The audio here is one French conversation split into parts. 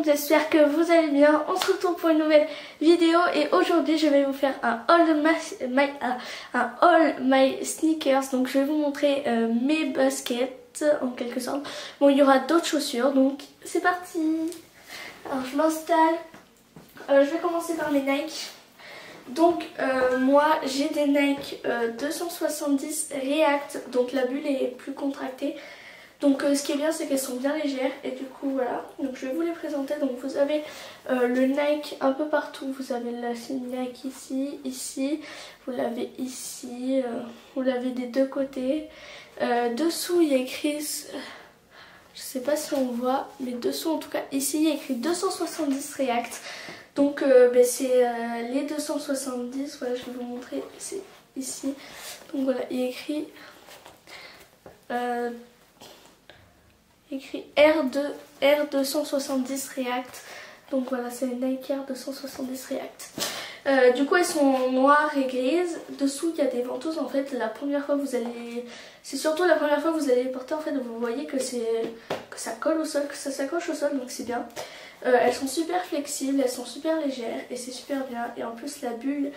J'espère que vous allez bien. On se retrouve pour une nouvelle vidéo et aujourd'hui je vais vous faire un haul my sneakers. Donc je vais vous montrer mes baskets en quelque sorte. Bon, il y aura d'autres chaussures, donc c'est parti. Alors je m'installe. Je vais commencer par mes Nike. Donc moi j'ai des Nike 270 React, donc la bulle est plus contractée. Donc ce qui est bien, c'est qu'elles sont bien légères et du coup voilà, donc je vais vous les présenter. Donc vous avez le Nike un peu partout, vous avez la signe Nike ici, ici, vous l'avez ici, vous l'avez des deux côtés. Dessous il y a écrit, je sais pas si on voit, mais dessous en tout cas ici il y a écrit 270 React. Donc c'est les 270, voilà je vais vous montrer, c'est ici. Donc voilà, il y a écrit R270 React. Donc voilà, c'est les Nike R270 React. Du coup elles sont noires et grises. Dessous il y a des ventouses. En fait la première fois vous allez, c'est surtout la première fois que vous allez les porter, en fait vous voyez que ça colle au sol, que ça s'accroche au sol, donc c'est bien. Elles sont super flexibles, elles sont super légères et c'est super bien. Et en plus la bulle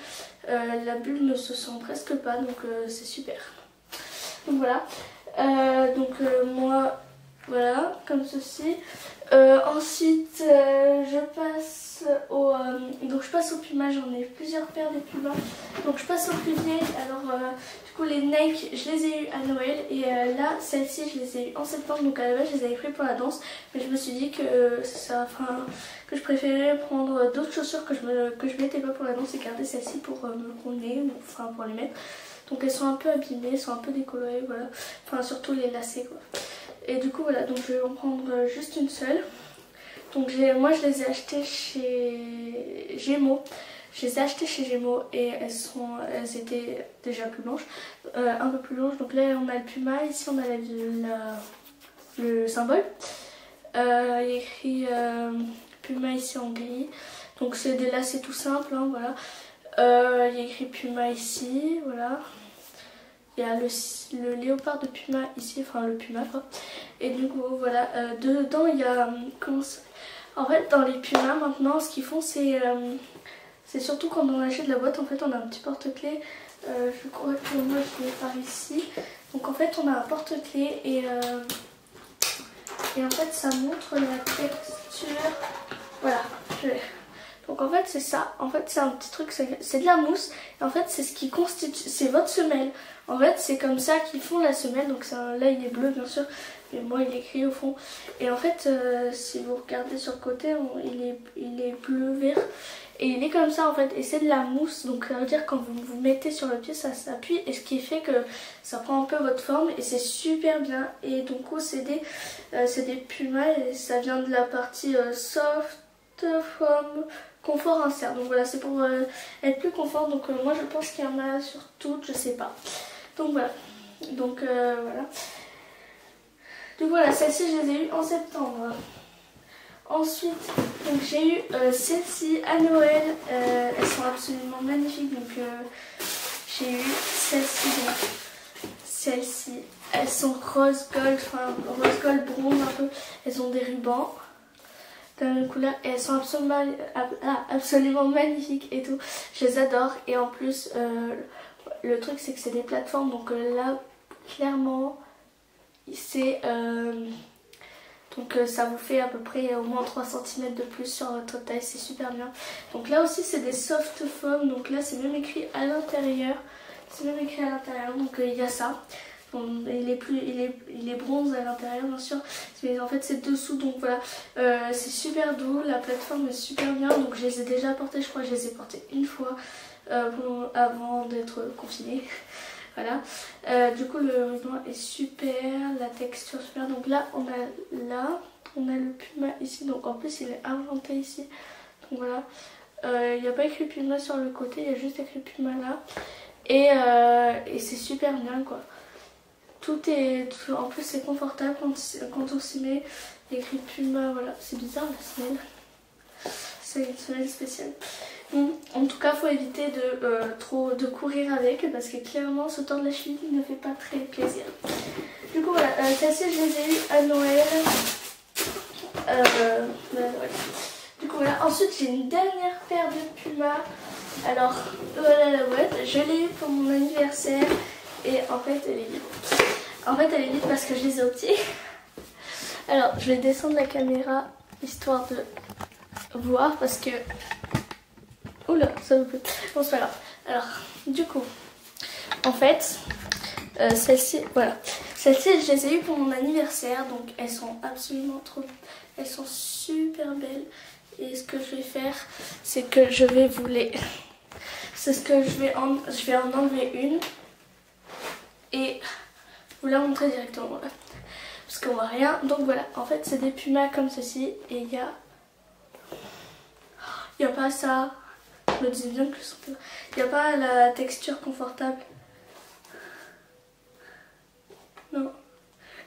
ne se sent presque pas, donc c'est super. Donc voilà. Moi voilà, comme ceci. Ensuite, je passe au Puma. J'en ai plusieurs paires de Puma. Donc je passe au plus vieil. Alors, du coup, les Nike, je les ai eu à Noël. Et là, celles-ci, je les ai eu en septembre. Donc à la base, je les avais pris pour la danse. Mais je me suis dit que que je préférais prendre d'autres chaussures que je mettais pas pour la danse et garder celles-ci pour me promener, ou enfin pour les mettre. Donc elles sont un peu abîmées, elles sont un peu décolorées, voilà. Enfin surtout les lacets quoi. Et du coup voilà, donc je vais en prendre juste une seule. Donc moi je les ai achetées chez Gémeaux. Je les ai achetées chez Gémeaux et elles étaient déjà plus blanches, un peu plus blanches. Donc là on a le Puma, ici on a le symbole. Il y a écrit Puma ici en gris. Donc c'est des lacets tout simples, hein, voilà. Il y a écrit Puma ici, voilà. Il y a le léopard de Puma ici, enfin le Puma quoi. Et du coup voilà, dedans il y a en fait dans les Pumas maintenant ce qu'ils font c'est surtout quand on achète la boîte, en fait on a un petit porte-clés. Je crois que moi je l'ai par ici. Donc en fait on a un porte-clés et en fait ça montre la texture. Voilà, donc en fait c'est ça, en fait c'est un petit truc, c'est de la mousse. Et en fait c'est ce qui constitue, c'est votre semelle. En fait c'est comme ça qu'ils font la semelle. Donc là il est bleu bien sûr, mais moi il est écrit au fond. Et en fait si vous regardez sur le côté, il est bleu vert. Et il est comme ça en fait, et c'est de la mousse. Donc ça veut dire quand vous mettez sur le pied ça s'appuie. Et ce qui fait que ça prend un peu votre forme et c'est super bien. Et donc c'est des Pumas et ça vient de la partie soft foam confort insert. Donc voilà, c'est pour être plus confort. Donc moi je pense qu'il y en a sur toutes, je sais pas. Donc voilà. Donc voilà. Donc voilà, celles-ci je les ai eues en septembre. Ensuite, donc j'ai eu celles-ci à Noël. Elles sont absolument magnifiques. Donc j'ai eu celles-ci. Celles-ci, elles sont rose gold, enfin rose gold bronze un peu. Elles ont des rubans de la même couleur et elles sont absolument magnifiques et tout. Je les adore. Et en plus le truc c'est que c'est des plateformes. Donc là clairement c'est donc ça vous fait à peu près au moins 3 cm de plus sur votre taille, c'est super bien. Donc là aussi c'est des soft foam, donc là c'est même écrit à l'intérieur. C'est même écrit à l'intérieur, donc il y a ça. Bon, il est bronze à l'intérieur bien sûr, mais en fait c'est dessous. Donc voilà, c'est super doux, la plateforme est super bien. Donc je les ai déjà portées, je crois que je les ai portées une fois avant d'être confinée. Voilà, du coup le ruban est super, la texture super. Donc là on a le Puma ici, donc en plus il est inventé ici. Donc voilà, il n'y a pas écrit Puma sur le côté, il y a juste écrit Puma là. Et c'est super bien quoi. En plus c'est confortable quand on s'y met. Il y a écrit Puma, voilà, c'est bizarre la semelle. c'est une semelle spéciale. En tout cas, faut éviter de courir avec parce que clairement, se tordre la cheville ne fait pas très plaisir. Du coup, voilà, celle-ci, je les ai eues à Noël. Voilà. Du coup, voilà. Ensuite, j'ai une dernière paire de Puma. Alors, voilà la boîte. Je l'ai eu pour mon anniversaire. Et en fait, elle est vide. En fait, elle est vide parce que je les ai au pied. Alors, je vais descendre la caméra histoire de voir parce que... Oula, ça me plaît. Bon, c'est pas grave. Alors, du coup, en fait, celle-ci, voilà. Celles-ci, je les ai eues pour mon anniversaire. Donc, elles sont absolument trop... Elles sont super belles. Et ce que je vais faire, c'est que je vais vous les... C'est ce que je vais en enlever une. Et vous la montrer directement. Voilà. Parce qu'on voit rien. Donc, voilà. En fait, c'est des Pumas comme ceci. Et il y a... Il n'y a pas ça... Je me disais bien que il n'y a pas la texture confortable. Non,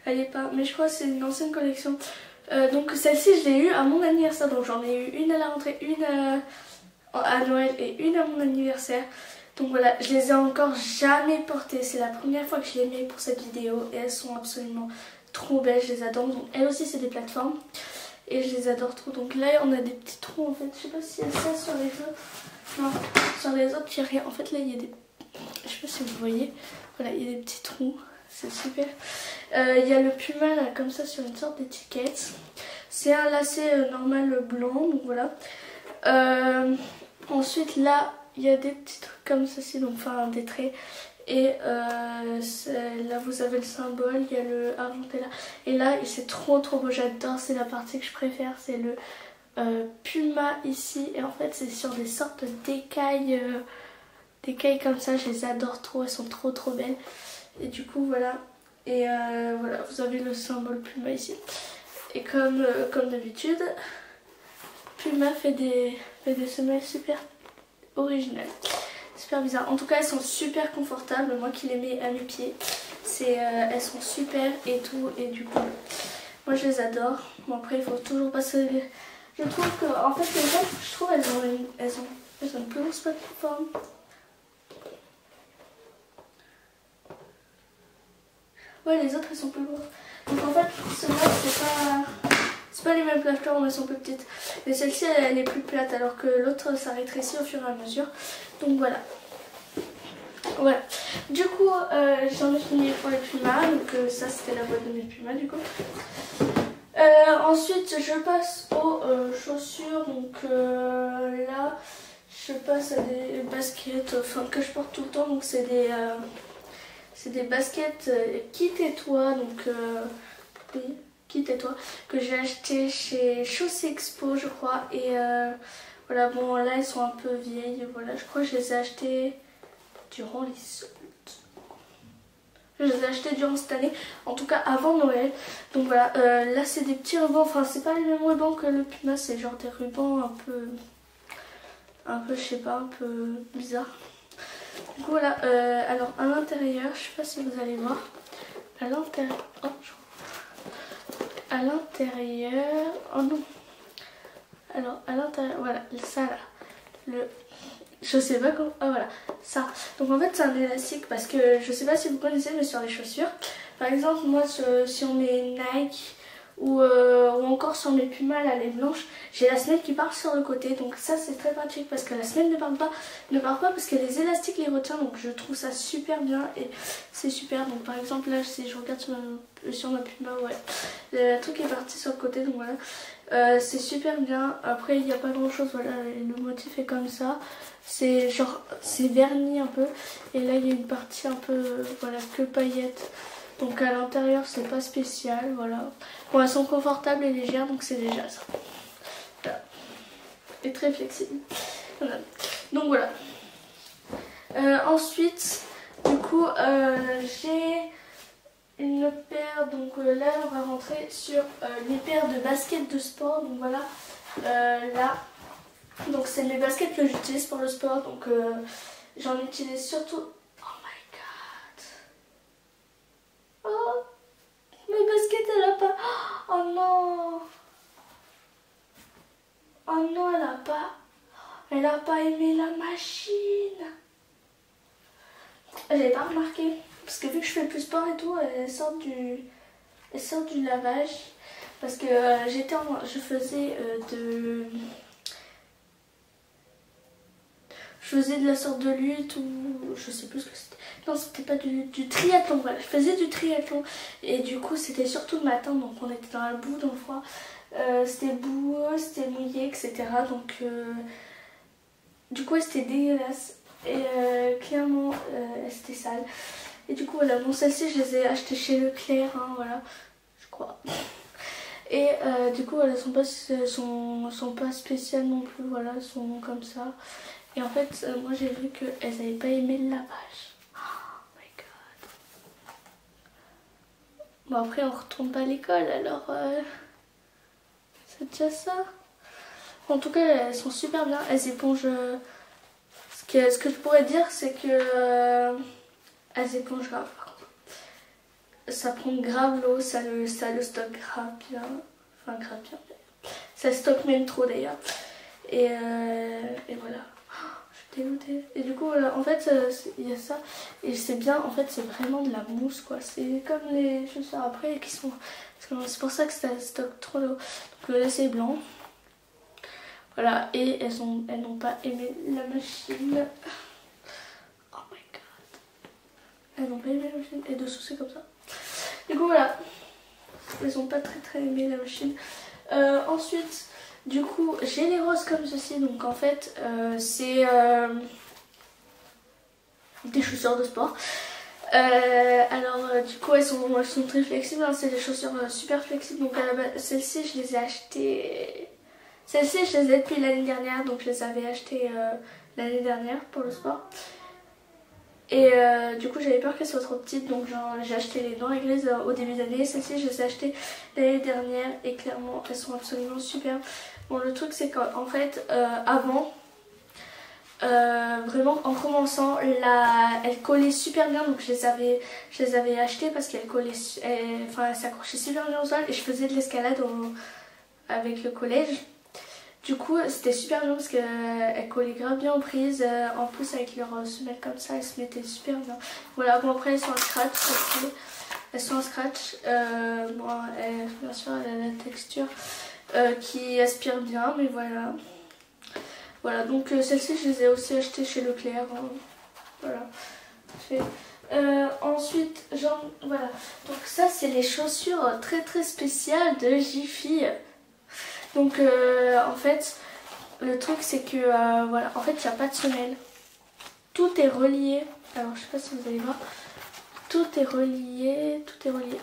elle n'est pas. Mais je crois que c'est une ancienne collection. Donc celle-ci, je l'ai eue à mon anniversaire. Donc j'en ai eu une à la rentrée, une à Noël et une à mon anniversaire. Donc voilà, je les ai encore jamais portées. C'est la première fois que je les mets pour cette vidéo. Et elles sont absolument trop belles, je les adore. Donc elles aussi, c'est des plateformes. Et je les adore trop. Donc là, on a des petits trous en fait. Je sais pas si il y a ça sur les autres. Non, sur les autres, il n'y a rien. En fait, là, il y a des... Je sais pas si vous voyez. Voilà, il y a des petits trous. C'est super. Il y a le Puma, là, comme ça, sur une sorte d'étiquette. C'est un lacet normal blanc. Donc, voilà. Ensuite, là, il y a des petits trucs comme ceci. Donc, enfin, des traits. Et là, vous avez le symbole. Il y a le argenté là. Et là, c'est trop, trop beau. J'adore. C'est la partie que je préfère. C'est le... Puma ici, et en fait c'est sur des sortes d'écailles comme ça, je les adore trop, elles sont trop trop belles. Et du coup voilà, et voilà, vous avez le symbole Puma ici. Et comme d'habitude, Puma fait des semelles super originales, super bizarres. En tout cas elles sont super confortables, moi qui les mets à mes pieds, elles sont super et tout, et du coup moi je les adore. Bon après il faut toujours passer... Je trouve que, en fait, les autres, je trouve, elles ont une plus grosse plateforme. Ouais, les autres, elles sont plus grosses. Donc, en fait, celles-là, c'est pas les mêmes plateformes, elles sont plus petites. Mais celle-ci, elle est plus plate, alors que l'autre, ça rétrécit au fur et à mesure. Donc, voilà. Voilà. Du coup, j'en ai fini pour les Pumas. Donc, ça, c'était la boîte de mes Pumas, du coup. Ensuite je passe aux chaussures. Donc là je passe à des baskets que je porte tout le temps. Donc c'est des baskets Kit et Toi. Donc oui, Kit et Toi, que j'ai acheté chez Chaussée Expo je crois. Et voilà, bon là elles sont un peu vieilles. Voilà, je crois que je les ai achetées durant les soldes. Je les ai achetés durant cette année, en tout cas avant Noël. Donc voilà, là c'est des petits rubans, enfin c'est pas les mêmes rubans que le Puma, c'est genre des rubans un peu je sais pas, un peu bizarre. Du coup voilà, alors à l'intérieur, je sais pas si vous allez voir, à l'intérieur, oh, à l'intérieur, oh non, alors à l'intérieur, voilà, ça là, je sais pas comment... Ah voilà, ça. Donc en fait c'est un élastique parce que je sais pas si vous connaissez, mais sur les chaussures, par exemple moi si on met Nike ou encore sur mes Pumas là, les blanches, j'ai la semelle qui part sur le côté. Donc ça c'est très pratique parce que la semelle ne part pas parce que les élastiques les retient. Donc je trouve ça super bien et c'est super. Donc par exemple là si je regarde sur ma Puma, ouais, le truc est parti sur le côté. Donc voilà, c'est super bien. Après il n'y a pas grand chose, voilà, le motif est comme ça. C'est genre, c'est verni un peu. Et là il y a une partie un peu, voilà, que paillettes. Donc à l'intérieur c'est pas spécial, voilà. Bon, elles sont confortables et légères, donc c'est déjà ça. Voilà. Et très flexible. Voilà. Donc voilà. Ensuite, du coup, j'ai une paire. Donc là on va rentrer sur les paires de baskets de sport. Donc voilà, là. Donc c'est mes baskets que j'utilise pour le sport. Donc j'en utilise surtout. Oh my god. Oh, mes baskets elle a pas. Oh non. Oh non, elle a pas aimé la machine. J'avais pas remarqué. Parce que vu que je fais plus sport et tout, elle sort du lavage. Parce que je faisais de la sorte de lutte ou je sais plus ce que c'était. Non, c'était pas du triathlon, voilà. Je faisais du triathlon et du coup c'était surtout le matin, donc on était dans la boue, dans le froid. C'était boueux, c'était mouillé, etc. Donc du coup c'était dégueulasse et clairement c'était sale. Et du coup voilà, bon celles-ci je les ai achetées chez Leclerc, hein, voilà, je crois. Et du coup elles sont pas spéciales non plus, voilà, elles sont comme ça. Et en fait moi j'ai vu qu'elles n'avaient pas aimé le lavage. Oh my god. Bon après on retourne pas à l'école alors c'est déjà ça. En tout cas elles sont super bien, elles épongent. Ce que je pourrais dire c'est que elles épongent grave. Ça prend grave l'eau, ça le stocke grave bien. Enfin grave bien. Ça stocke même trop d'ailleurs. Et voilà. Je suis dégoûtée. Et du coup en fait il y a ça. Et c'est bien, en fait c'est vraiment de la mousse quoi. C'est comme les chaussures après qui sont. C'est pour ça que ça stocke trop d'eau. Donc là c'est blanc. Voilà, et elles n'ont pas aimé la machine. Oh my god. Elles n'ont pas aimé la machine. Et dessous c'est comme ça. Du coup voilà. Elles n'ont pas très aimé la machine. Ensuite, du coup, j'ai les roses comme ceci. Donc en fait, c'est des chaussures de sport. Alors du coup elles sont très flexibles, hein. C'est des chaussures super flexibles. Donc à la base, celles-ci je les ai achetées. Celles-ci je les ai depuis l'année dernière, donc je les avais achetées l'année dernière pour le sport. Et du coup j'avais peur qu'elles soient trop petites, donc j'ai acheté les dents grises au début d'année. Celles-ci je les ai achetées l'année dernière et clairement elles sont absolument superbes. Bon le truc c'est qu'en fait avant, vraiment en commençant, elle collait super bien, donc je les avais achetées parce qu'elle collait, elle s'accrochait super bien au sol et je faisais de l'escalade avec le collège. Du coup c'était super bien parce qu'elle collait grave bien aux prises, en plus avec leurs semelles comme ça, elles se mettaient super bien. Voilà, bon après elles sont en scratch aussi. Elles sont en scratch, bon, bien sûr elle a la texture qui aspire bien, mais voilà. Voilà, donc celles-ci je les ai aussi achetées chez Leclerc, hein. Voilà, fait. Ensuite, voilà, donc ça c'est les chaussures très spéciales de Jiffy. Donc en fait, le truc c'est que, voilà, en fait il n'y a pas de semelle. Tout est relié, alors je sais pas si vous allez voir, tout est relié,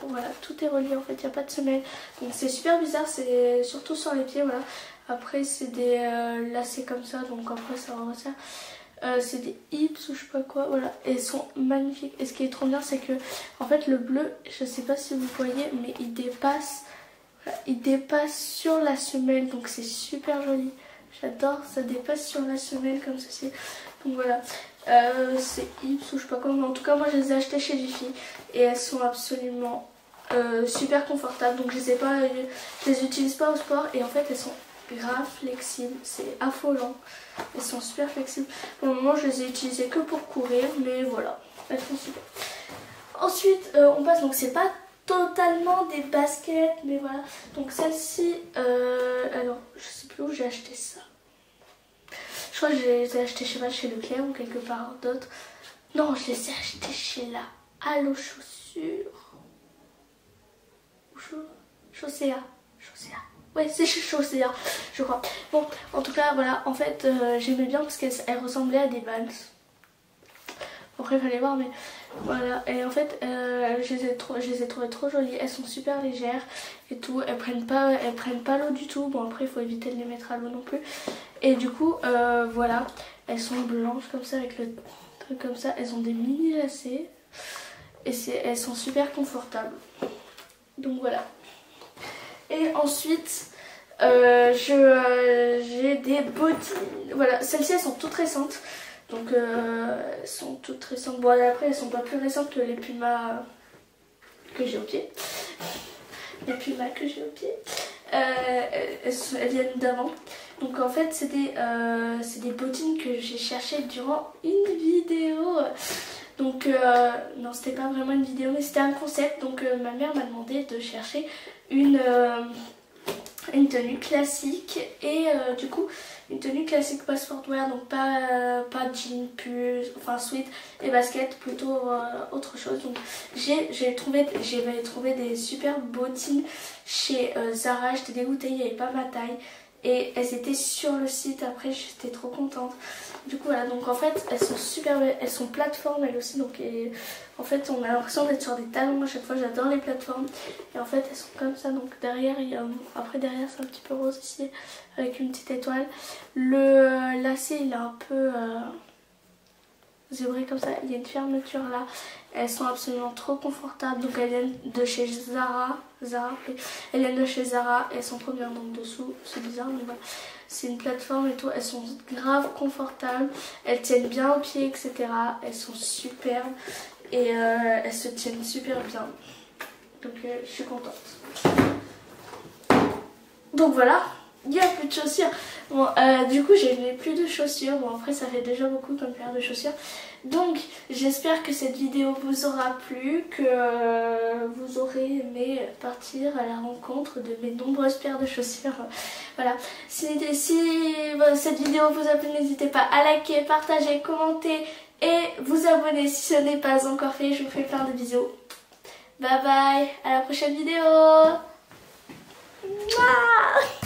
voilà, tout est relié en fait, il n'y a pas de semelle. Donc c'est super bizarre, c'est surtout sur les pieds, voilà. Après c'est des lacets comme ça, donc après ça va resserre. C'est des hips ou je sais pas quoi, voilà. Et ils sont magnifiques. Et ce qui est trop bien c'est que en fait le bleu, je sais pas si vous voyez, mais il dépasse sur la semelle, donc c'est super joli. J'adore, ça dépasse sur la semelle comme ceci. Donc voilà, c'est hips ou je sais pas quoi, mais en tout cas moi je les ai achetées chez Jiffy et elles sont absolument super confortables. Donc je les utilise pas au sport et en fait elles sont grave flexibles, c'est affolant. Elles sont super flexibles. Pour le moment je les ai utilisées que pour courir, mais voilà, elles sont super. Ensuite on passe, donc c'est pas totalement des baskets, mais voilà. Donc celle-ci, alors je sais plus où j'ai acheté ça. Je crois que je les ai achetées, je sais pas, chez Leclerc ou quelque part d'autre. Non, je les ai achetées chez la Allo Chaussures. Chaussea. Ouais, c'est chez Chaussea, je crois. Bon, en tout cas, voilà, en fait, j'aimais bien parce qu'elles ressemblaient à des Vans. Après, il fallait voir, mais voilà. Et en fait, je les ai trouvées trop jolies. Elles sont super légères et tout. Elles prennent pas l'eau du tout. Bon, après, il faut éviter de les mettre à l'eau non plus. Et du coup, voilà. Elles sont blanches comme ça, avec le truc comme ça. Elles ont des mini lacets. Et elles sont super confortables. Donc voilà. Et ensuite, j'ai des bottines. Voilà, celles-ci, elles sont toutes récentes. Donc elles sont toutes récentes. Bon après elles sont pas plus récentes que les Pumas que j'ai au pied. Les Pumas que j'ai au pied. Elles viennent d'avant. Donc en fait c'est des bottines que j'ai cherchées durant une vidéo. Donc non, c'était pas vraiment une vidéo mais c'était un concept. Donc ma mère m'a demandé de chercher une tenue classique et du coup une tenue classique pas sportwear, donc pas jean, pull, enfin sweat et basket, plutôt autre chose. Donc j'avais trouvé des super bottines chez Zara. J'étais dégoûtée, il n'y avait pas ma taille et elles étaient sur le site. Après j'étais trop contente. Du coup voilà, donc en fait elles sont super belles, elles sont plateformes elles aussi, donc en fait on a l'impression d'être sur des talons à chaque fois. J'adore les plateformes et en fait elles sont comme ça. Donc derrière après derrière c'est un petit peu rose ici avec une petite étoile. Le lacet il est un peu zébré comme ça, il y a une fermeture là. Elles sont absolument trop confortables. Donc elles viennent de chez Zara, elles viennent de chez Zara et elles sont trop bien. Donc dessous c'est bizarre mais voilà, c'est une plateforme et tout, elles sont grave confortables, elles tiennent bien aux pieds etc. Elles sont superbes et elles se tiennent super bien. Donc je suis contente. Donc voilà, il n'y a plus de chaussures. Bon, du coup, je n'ai plus de chaussures. Bon, après, ça fait déjà beaucoup comme paire de chaussures. Donc, j'espère que cette vidéo vous aura plu, que vous aurez aimé partir à la rencontre de mes nombreuses paires de chaussures. Voilà. Si cette vidéo vous a plu, n'hésitez pas à liker, partager, commenter et vous abonner si ce n'est pas encore fait. Je vous fais plein de bisous. Bye bye, à la prochaine vidéo. Mouah.